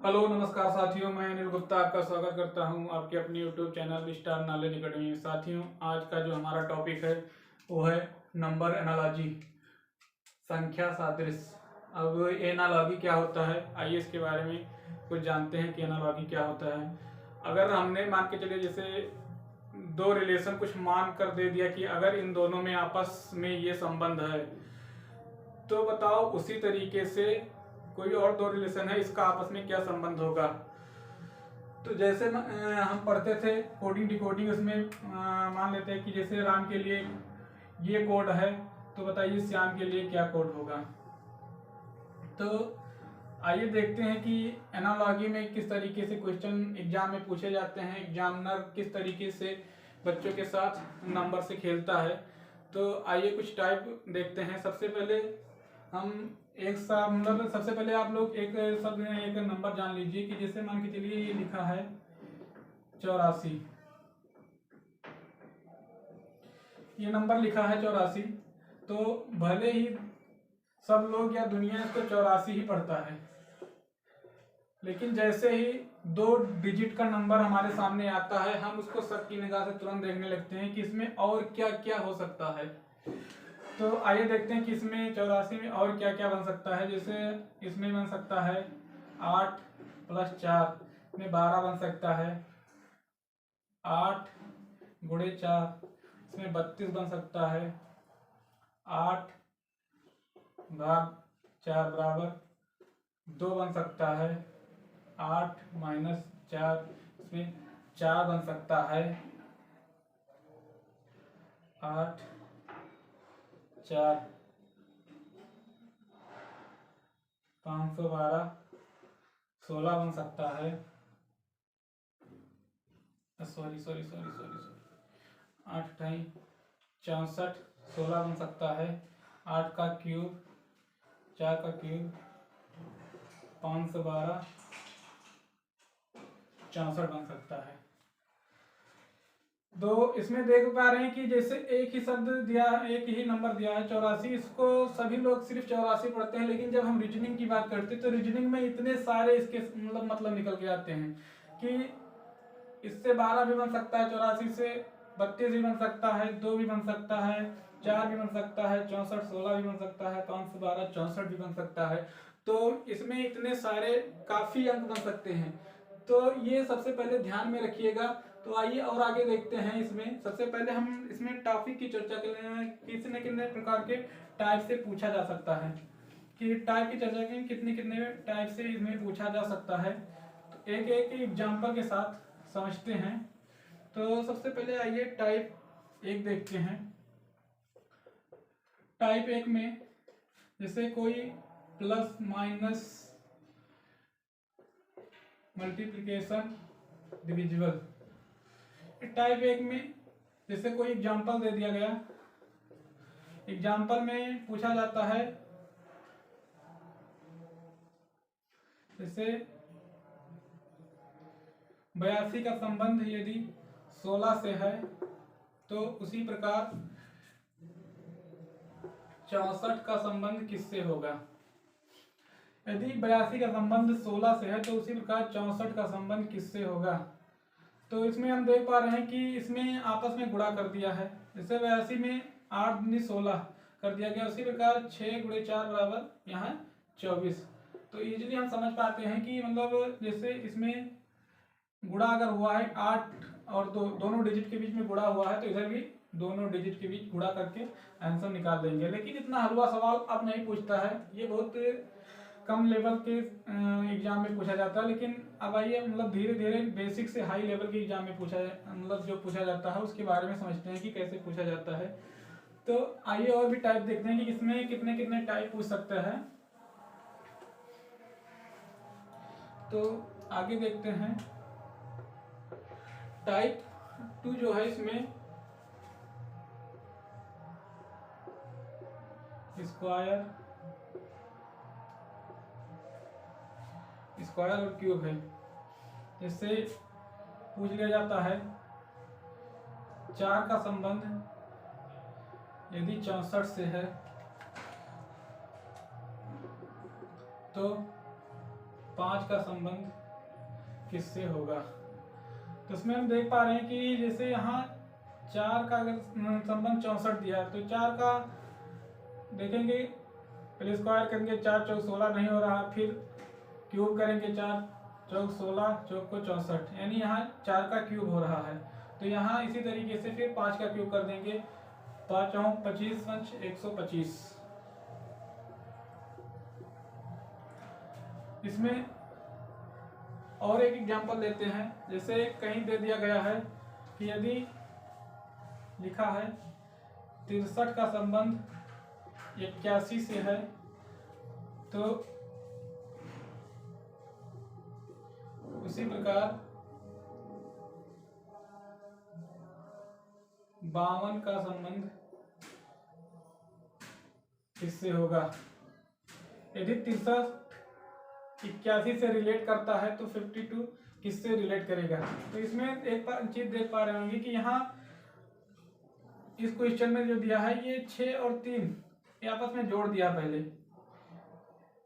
Hello नमस्कार साथियों, मैं अनिल गुप्ता आपका स्वागत करता हूं आपके अपने YouTube channel star knowledge academy में। साथियों, आज का जो हमारा टॉपिक है वो है नंबर एनालॉजी, संख्या सादृश्य। अब एनालॉजी क्या होता है, आइए इसके बारे में कुछ जानते हैं कि एनालॉजी क्या होता है। अगर हमने मान के चलिए जैसे दो रिलेशन कुछ मान कर दे दिया कि अगर इन दोनों में आपस में ये संबंध है, तो बताओ उसी तरीके से कोई और दो रिलेशन है, इसका आपस में क्या संबंध होगा। तो जैसे हम पढ़ते थे कोडिंग डिकोडिंग, उसमें मान लेते हैं कि जैसे राम के लिए ये कोड है, तो बताइए श्याम के लिए क्या कोड होगा। तो आइए देखते हैं कि एनालॉजी में किस तरीके से क्वेश्चन एग्जाम में पूछे जाते हैं, एग्जामिनर किस तरीके से बच्चों के साथ नंबर से खेलता है। तो आइए कुछ टाइप देखते हैं। सबसे पहले हम एक सा मतलब सबसे पहले आप लोग एक नंबर जान लीजिए कि जैसे मान के चलिए ये लिखा है 84, ये नंबर लिखा है 84। तो भले ही सब लोग या दुनिया इसको 84 ही पढ़ता है, लेकिन जैसे ही दो डिजिट का नंबर हमारे सामने आता है, हम उसको शक की निगाह से तुरंत देखने लगते हैं कि इसमें और क्या क्या हो सकता है। तो आइए देखते हैं कि इसमें 84 में और क्या क्या बन सकता है। जैसे इसमें बन सकता है 8 + 4 में 12 बन सकता है, 8 × 4 इसमें 32 बन सकता है, 8 भाग 4 बराबर 2 बन सकता है, 8 - 4 इसमें 4 बन सकता है, 8 4 512 16 बन सकता है। Sorry sorry sorry sorry sorry 8 × 64 16 बन सकता है, 8 का क्यूब 4 का क्यूब 512 64 बन सकता है। तो इसमें देख पा रहे हैं कि जैसे एक ही शब्द दिया, एक ही नंबर दिया है 84, इसको सभी लोग सिर्फ 84 पढ़ते हैं, लेकिन जब हम रीजनिंग की बात करते हैं तो रीजनिंग में इतने सारे इसके मतलब निकल के आते हैं कि इससे 12 भी बन सकता है, 84 से 32 भी बन सकता है, 2 भी बन सकता है, 4 भी बन सकता है, 64 16 भी बन सकता है, 512 64 भी बन सकता है। तो इसमें इतने सारे काफी अंक बन सकते हैं। तो ये सबसे पहले ध्यान में रखिएगा। तो आइए और आगे देखते हैं। इसमें सबसे पहले हम इसमें टॉपिक की चर्चा करें, कितने कितने प्रकार के टाइप से पूछा जा सकता है, कि टाइप की चर्चा करें कितने कितने टाइप से इसमें पूछा जा सकता है। तो एक एक एग्जाम्पल के साथ समझते हैं। तो सबसे पहले आइए टाइप 1 देखते हैं। टाइप 1 में जैसे कोई plus minus multiplication divisible, type 1 में जैसे कोई एग्जाम्पल दे दिया गया, एग्जाम्पल में पूछा जाता है जैसे 82 का संबंध यदि 16 से है, तो उसी प्रकार 64 का संबंध किससे होगा। यदि 82 का संबंध 16 से है, तो उसी प्रकार 64 का संबंध किससे होगा। तो इसमें हम देख पा रहे हैं कि इसमें आपस में गुणा कर दिया है। जैसे 82 में 8 दूनी 16 कर दिया गया, उसी प्रकार 6 × 4 बराबर यहाँ 24। तो इजीली हम समझ पाते हैं कि मतलब जैसे इसमें गुणा अगर हुआ है 8 और दोनों डिजिट के बीच में गुणा हुआ है, तो इधर भी दोनों डिजिट के बीच गुणा करके आंसर निकाल देंगे। लेकिन इतना हलवा सवाल अब नहीं पूछता है, ये बहुत कम लेवल के एग्जाम में पूछा जाता है। लेकिन अब आइए मतलब धीरे धीरे बेसिक से हाई लेवल के एग्जाम में जो पूछा जाता है उसके बारे में समझते हैं कि कैसे पूछा जाता है। तो आइए और भी टाइप देखते हैं कि इसमें कितने कितने टाइप पूछ सकता है। तो आगे देखते हैं। टाइप 2 जो है, इसमें स्क्वायर और क्यूब है। इससे पूछ लिया जाता है 4 का संबंध यदि 64 से है, तो 5 का संबंध किससे होगा। तो इसमें हम देख पा रहे हैं कि जैसे यहाँ 4 का अगर संबंध 64 दिया तो 4 का देखेंगे पहले स्क्वायर करेंगे, 4 चौक 16 नहीं हो रहा, फिर क्यूब करेंगे, 4 चौक 16 चौक को 64, यानी यहाँ 4 का क्यूब हो रहा है। तो यहाँ इसी तरीके से फिर 5 का क्यूब कर देंगे, 5 चौक 25 पंच 125। इसमें और एक एग्जांपल लेते हैं। जैसे कहीं दे दिया गया है कि यदि लिखा है 63 का संबंध 81 से है तो उसी प्रकार 52 का संबंध किससे होगा। यदि 63 81 से रिलेट करता है तो 52 किससे रिलेट करेगा। तो इसमें एक चीज देख पा रहे होंगे कि यहाँ इस क्वेश्चन में जो दिया है ये 6 और 3 ये आपस में जोड़ दिया, पहले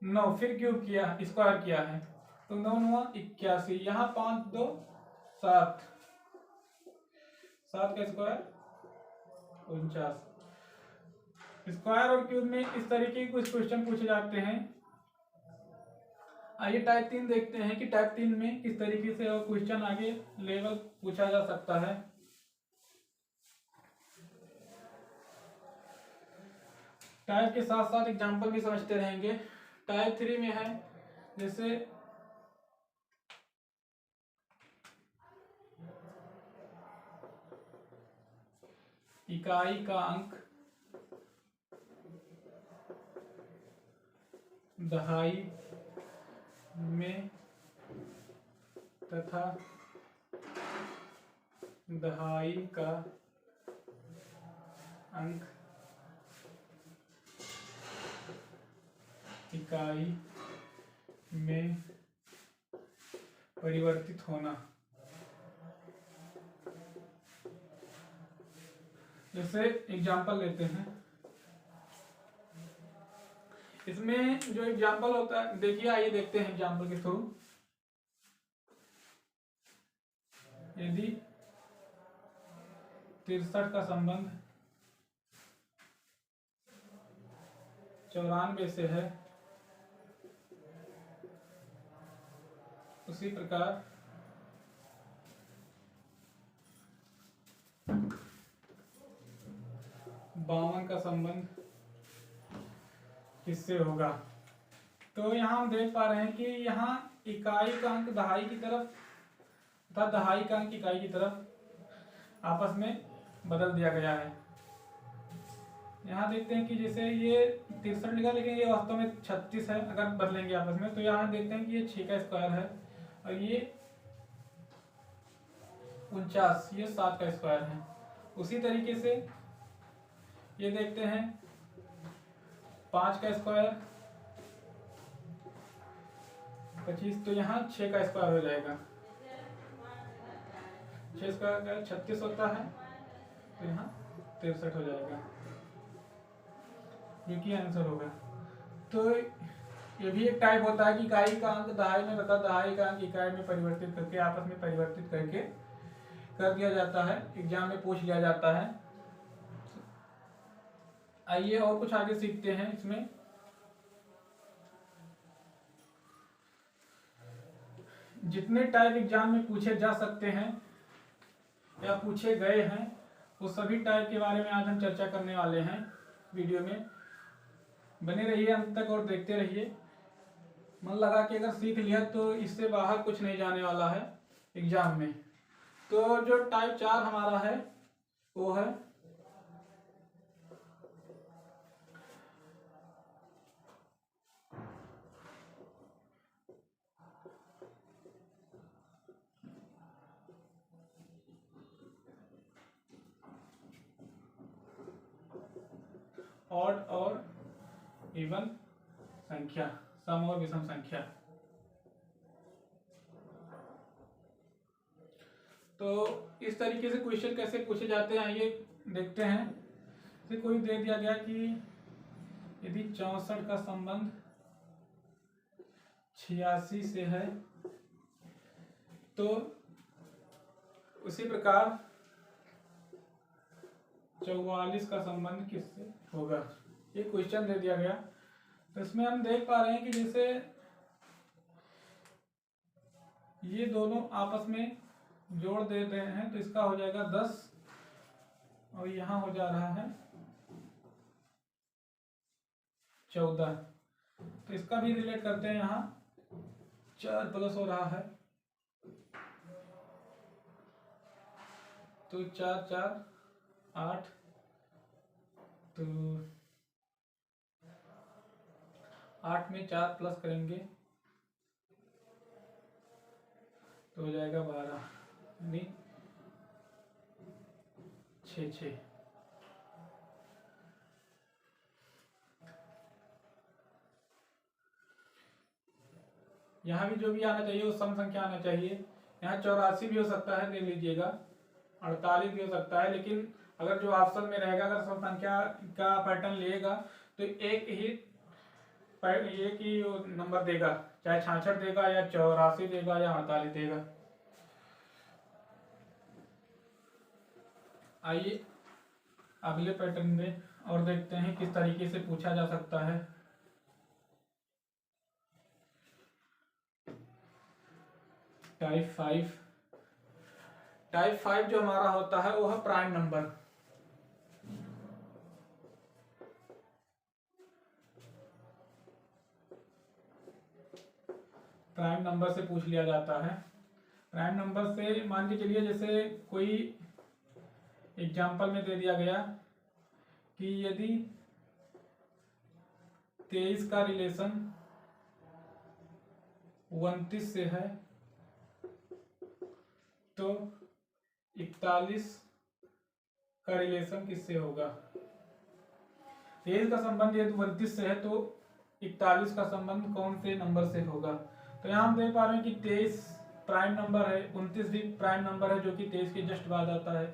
9 फिर क्यूब किया, स्क्वायर किया है, तो 9 9 81, यहाँ 5 2 7, 7 का स्क्वायर 49। स्क्वायर और क्यूब में इस तरीके के कुछ क्वेश्चन पूछे जाते हैं। आइए टाइप 3 देखते हैं कि टाइप 3 में किस तरीके से और क्वेश्चन आगे लेवल पूछा जा सकता है। टाइप के साथ साथ एग्जांपल भी समझते रहेंगे। टाइप 3 में है जैसे इकाई का अंक दहाई में तथा दहाई का अंक इकाई में परिवर्तित होना। जैसे एग्जाम्पल लेते हैं। इसमें जो एग्जाम्पल होता है देखिए, आइए देखते हैं एग्जाम्पल के थ्रू। यदि 63 का संबंध 94 से है उसी प्रकार 52 का संबंध किससे होगा। तो यहाँ हम देख पा रहे हैं कि यहाँ इकाई का अंक दहाई की तरफ तथा दहाई का अंक इकाई की तरफ आपस में बदल दिया गया है। यहाँ देखते हैं कि जैसे ये 63 लिखा लेकिन ये वास्तव में 36 है। अगर बदलेंगे आपस में तो यहाँ देखते हैं कि ये 6 का स्क्वायर है और ये 49, ये 7 का स्क्वायर है। उसी तरीके से ये देखते हैं 5 का स्क्वायर 25, तो यहाँ 6 का स्क्वायर हो जाएगा। 6 स्क्वायर 36 होता है तो यहाँ 63 हो जाएगा, जो कि आंसर होगा। तो ये भी एक टाइप होता है कि इकाई का अंक दहाई में तथा दहाई का अंक इकाई में परिवर्तित करके आपस में परिवर्तित करके कर दिया जाता है, एग्जाम में पूछ लिया जाता है। आइए और कुछ आगे सीखते हैं। इसमें जितने टाइप एग्जाम में पूछे जा सकते हैं या पूछे गए हैं वो सभी टाइप के बारे में आज हम चर्चा करने वाले हैं। वीडियो में बने रहिए अंत तक और देखते रहिए। मन लगा कि अगर सीख लिया तो इससे बाहर कुछ नहीं जाने वाला है एग्जाम में। तो जो टाइप 4 हमारा है वो है ऑड और इवन संख्या, सम और विषम संख्या। तो इस तरीके से क्वेश्चन कैसे पूछे जाते हैं आइए देखते हैं। तो कोई दे दिया गया कि यदि 64 का संबंध 86 से है। तो उसी प्रकार 44 का संबंध किससे होगा, ये क्वेश्चन दे दिया गया। तो इसमें हम देख पा रहे हैं कि जैसे ये दोनों आपस में जोड़ दे रहे हैं तो इसका हो जाएगा 10 और यहाँ हो जा रहा है 14। तो इसका भी रिलेट करते हैं, यहाँ 4 प्लस हो रहा है तो 4 4 8, तो 8 में 4 प्लस करेंगे तो हो जाएगा 12 यानी 6 6। यहाँ भी जो भी आना चाहिए वो सम संख्या आना चाहिए। यहाँ 84 भी हो सकता है, ले लीजिएगा, 48 भी हो सकता है, लेकिन अगर जो ऑप्शन में रहेगा, अगर सम संख्या का पैटर्न लेगा तो एक ही नंबर देगा, चाहे 66 देगा या 84 देगा या 48 देगा। आइए अगले पैटर्न में और देखते हैं किस तरीके से पूछा जा सकता है। टाइप 5 जो हमारा होता है वो है प्राइम नंबर। प्राइम नंबर से पूछ लिया जाता है। प्राइम नंबर से मान के चलिए, जैसे कोई एग्जाम्पल में दे दिया गया कि यदि 23 का रिलेशन 29 से है तो 41 का रिलेशन किससे होगा। 23 का संबंध यदि 29 से है तो 41 का संबंध कौन से नंबर से होगा। तो यहाँ हम देख पा रहे हैं कि 23 प्राइम नंबर है, 29 भी प्राइम नंबर है जो कि 23 के जस्ट बाद आता है।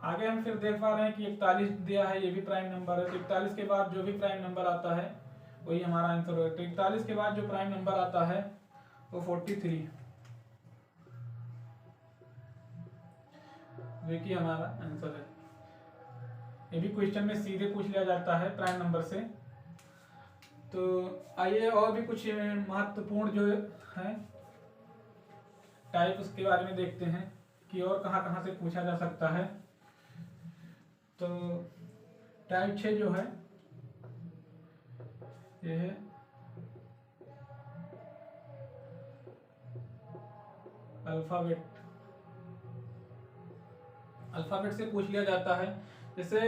आगे हम फिर देख पा रहे हैं कि 41 दिया है, ये भी प्राइम नंबर है। तो 41 के बाद जो भी प्राइम नंबर आता है वही हमारा आंसर होगा। तो 41 के बाद जो प्राइम नंबर आता है वो 43, जो कि हमारा आंसर है। ये भी क्वेश्चन में सीधे पूछ लिया जाता है प्राइम नंबर से। तो आइए और भी कुछ महत्वपूर्ण जो है टाइप उसके बारे में देखते हैं कि और कहाँ कहाँ से पूछा जा सकता है। तो टाइप 6 जो है ये है अल्फाबेट। अल्फाबेट से पूछ लिया जाता है। जैसे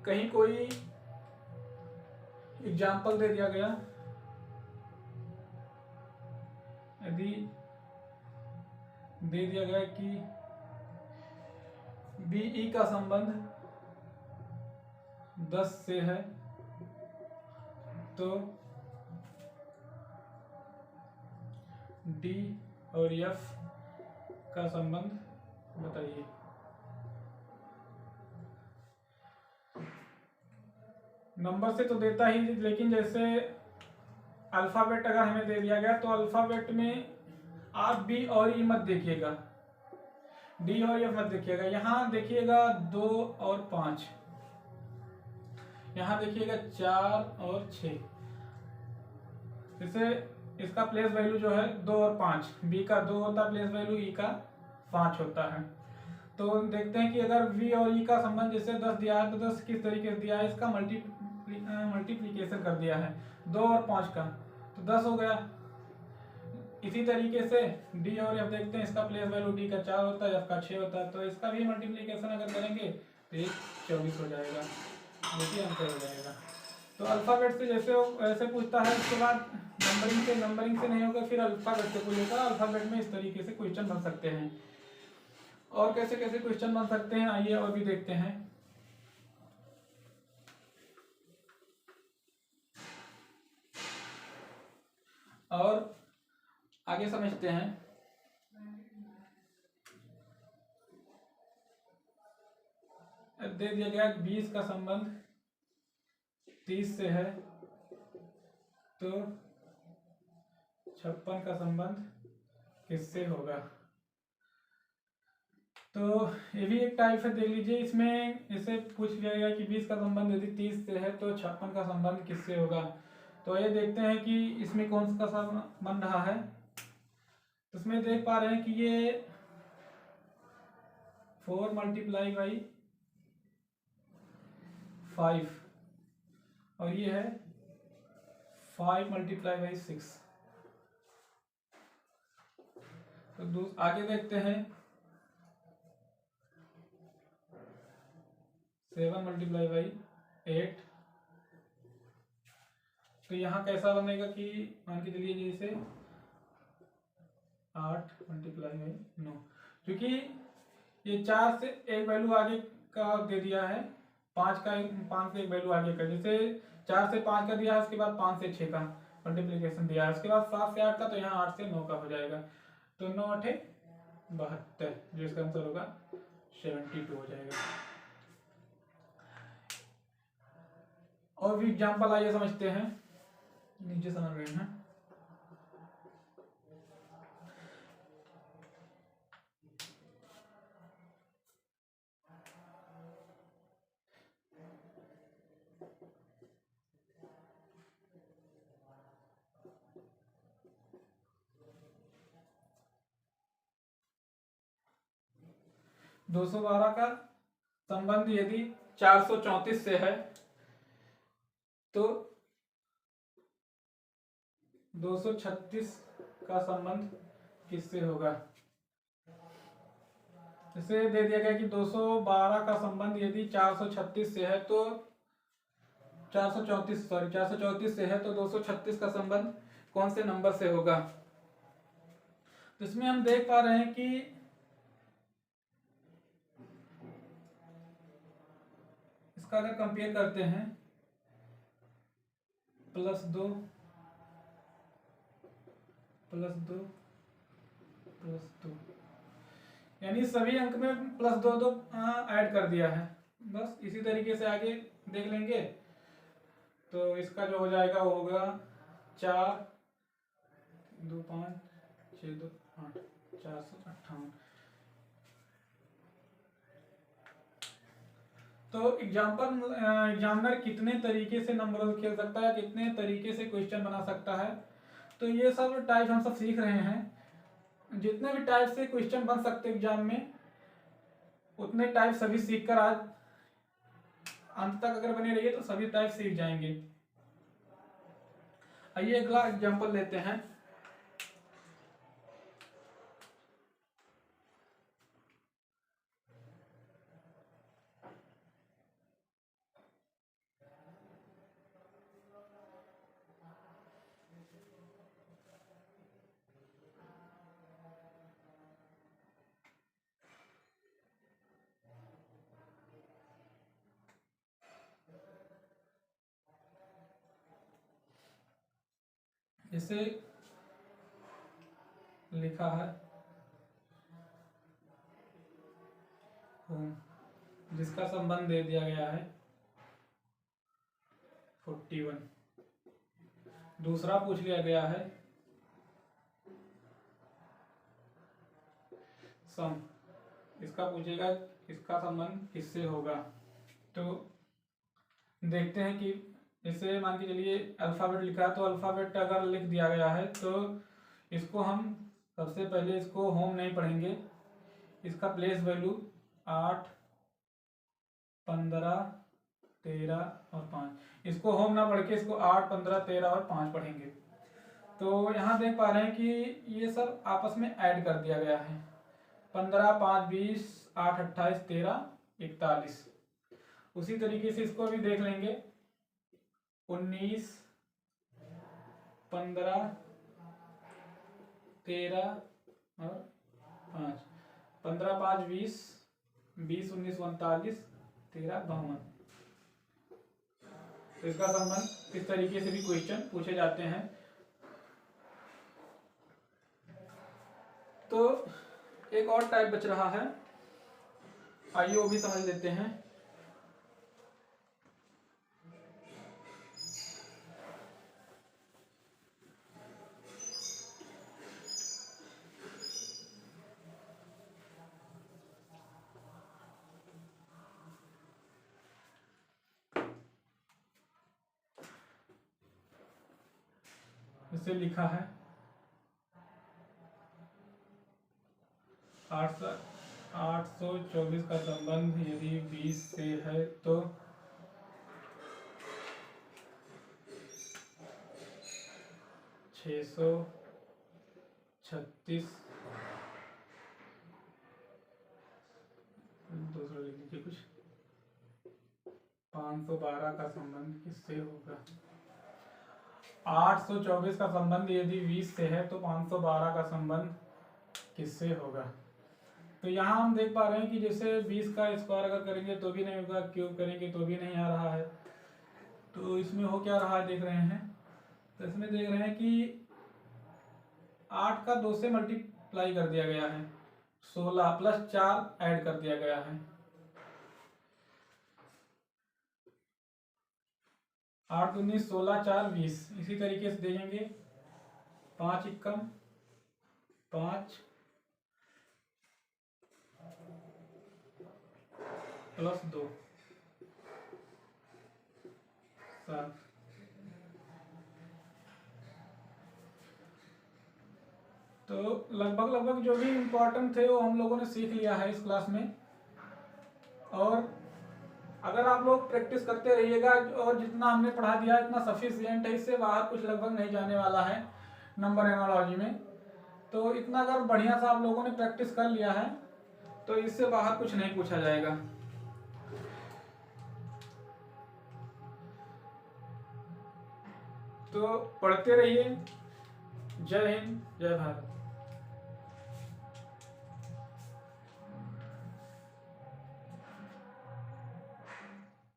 कहीं कोई एग्जाम्पल दे दिया गया, यदि दे दिया गया कि BE का संबंध 10 से है तो D और F का संबंध बताइए। नंबर से तो देता ही, लेकिन जैसे अल्फाबेट अगर हमें दे दिया गया तो अल्फाबेट में आप B और E मत देखिएगा, D और F मत देखिएगा। यहाँ देखिएगा 2 और 5, यहाँ देखिएगा 4 और 6। जैसे इसका प्लेस वैल्यू जो है 2 और 5, B का 2 होता है प्लेस वैल्यू, E का 5 होता है। तो देखते हैं कि अगर V और E का संबंध जैसे 10 दिया है तो 10 किस तरीके से दिया है, इसका मल्टीप्लीकेशन कर दिया है 2 और 5 का, तो 10 हो गया। इसी तरीके से D और F देखते हैं, इसका प्लेस वैल्यू D का 4 होता है, F का 6 होता है, तो इसका भी मल्टीप्लीकेशन अगर करेंगे तो ये 24 हो जाएगा, देखिए आंसर हो जाएगा। तो अल्फाबेट से जैसे ऐसे पूछता है, उसके बाद नंबरिंग से नहीं होगा, फिर अल्फाबेट से पूछेगा। अल्फाबेट में इस तरीके से क्वेश्चन बन सकते हैं। और कैसे कैसे क्वेश्चन बन सकते हैं आइए और भी देखते हैं। और आगे समझते हैं। दे दिया गया 20 का संबंध 30 से है तो 56 का संबंध किससे होगा। तो ये भी एक टाइप है, देख लीजिए। इसमें इसे पूछ लिया गया कि 20 का संबंध यदि 30 से है तो 56 का संबंध किससे होगा। तो ये देखते हैं कि इसमें कौन सा संबंध बन रहा है। तो इसमें देख पा रहे हैं कि ये 4 मल्टीप्लाई बाई 5 और ये है 5 मल्टीप्लाई बाई 6। तो आगे देखते हैं 7 मल्टीप्लाई बाई 8। तो यहाँ कैसा बनेगा कि मान के चलिए जैसे 8 मल्टीप्लाई बाई 9, क्योंकि ये 4 से एक वैल्यू आगे का दे दिया है, 5 से एक वैल्यू आगे का। जैसे 4 से 5 का दिया है, उसके बाद 5 से 6 का मल्टीप्लीकेशन दिया है, उसके बाद 7 से 8 का, तो यहाँ 8 से 9 का हो जाएगा। तो 9 8 72, जो इसका आंसर होगा 72 हो जाएगा। और भी एग्जाम्पल आइए समझते हैं, नीचे समझ रहे हैं। दो 212 का संबंध यदि 434 से है तो 236 का संबंध किससे होगा। इसे दे दिया गया कि 212 का संबंध यदि 436 से है तो 434 से है तो 236 का संबंध कौन से नंबर से होगा। तो इसमें हम देख पा रहे हैं कि इसका अगर कंपेयर करते हैं +2 +2 +2, यानी सभी अंक में +2 ऐड कर दिया है। बस इसी तरीके से आगे देख लेंगे। तो इसका जो हो जाएगा वो होगा 4 2 5 6 2 8 458। तो एग्जामिनर कितने तरीके से नंबरों को खेल सकता है, कितने तरीके से क्वेश्चन बना सकता है, तो ये सब टाइप हम सब सीख रहे हैं। जितने भी टाइप से क्वेश्चन बन सकते एग्जाम में, उतने टाइप सभी सीखकर आज अंत तक अगर बने रहिए तो सभी टाइप सीख जाएंगे। आइए अगला एग्जाम्पल लेते हैं। इसे लिखा है होम, जिसका संबंध दे दिया गया है 41। दूसरा पूछ लिया गया है सम, इसका पूछेगा इसका संबंध किससे होगा। तो देखते हैं कि इसे मान के चलिए अल्फाबेट लिखा है, तो अल्फाबेट अगर लिख दिया गया है तो इसको हम सबसे पहले इसको होम नहीं पढ़ेंगे। इसका प्लेस वैल्यू 8 15 13 और 5, इसको होम ना पढ़ के इसको 8 15 13 और 5 पढ़ेंगे। तो यहाँ देख पा रहे हैं कि ये सब आपस में ऐड कर दिया गया है। 15 5 20 8 28 13 41। उसी तरीके से इसको भी देख लेंगे 19 15 13 और 5, 15 5 20 20 19 39 13 52। तो इसका संबंध इस तरीके से भी क्वेश्चन पूछे जाते हैं। तो एक और टाइप बच रहा है, आइए वो भी समझ लेते हैं। इसे लिखा है 824 का संबंध यदि 20 से है तो 636 दूसरा लिख लीजिए कुछ 512 का संबंध किससे होगा। 824 का संबंध यदि 20 से है तो 512 का संबंध किससे होगा। तो यहाँ हम देख पा रहे हैं कि जैसे 20 का स्क्वायर अगर करेंगे तो भी नहीं होगा, क्यूब करेंगे तो भी नहीं आ रहा है। तो इसमें हो क्या रहा है देख रहे हैं, तो इसमें देख रहे हैं कि 8 का 2 से मल्टीप्लाई कर दिया गया है, 16 प्लस 4 ऐड कर दिया गया है। 8 दूनी 16, 4 20। इसी तरीके से देखेंगे 5 एकम 5 प्लस 2 7। तो लगभग जो भी इम्पोर्टेंट थे वो हम लोगों ने सीख लिया है इस क्लास में। और अगर आप लोग प्रैक्टिस करते रहिएगा और जितना हमने पढ़ा दिया इतना सफिशिएंट है, इससे बाहर कुछ लगभग नहीं जाने वाला है नंबर एनालॉजी में। तो इतना अगर बढ़िया सा आप लोगों ने प्रैक्टिस कर लिया है तो इससे बाहर कुछ नहीं पूछा जाएगा। तो पढ़ते रहिए। जय हिंद, जय भारत।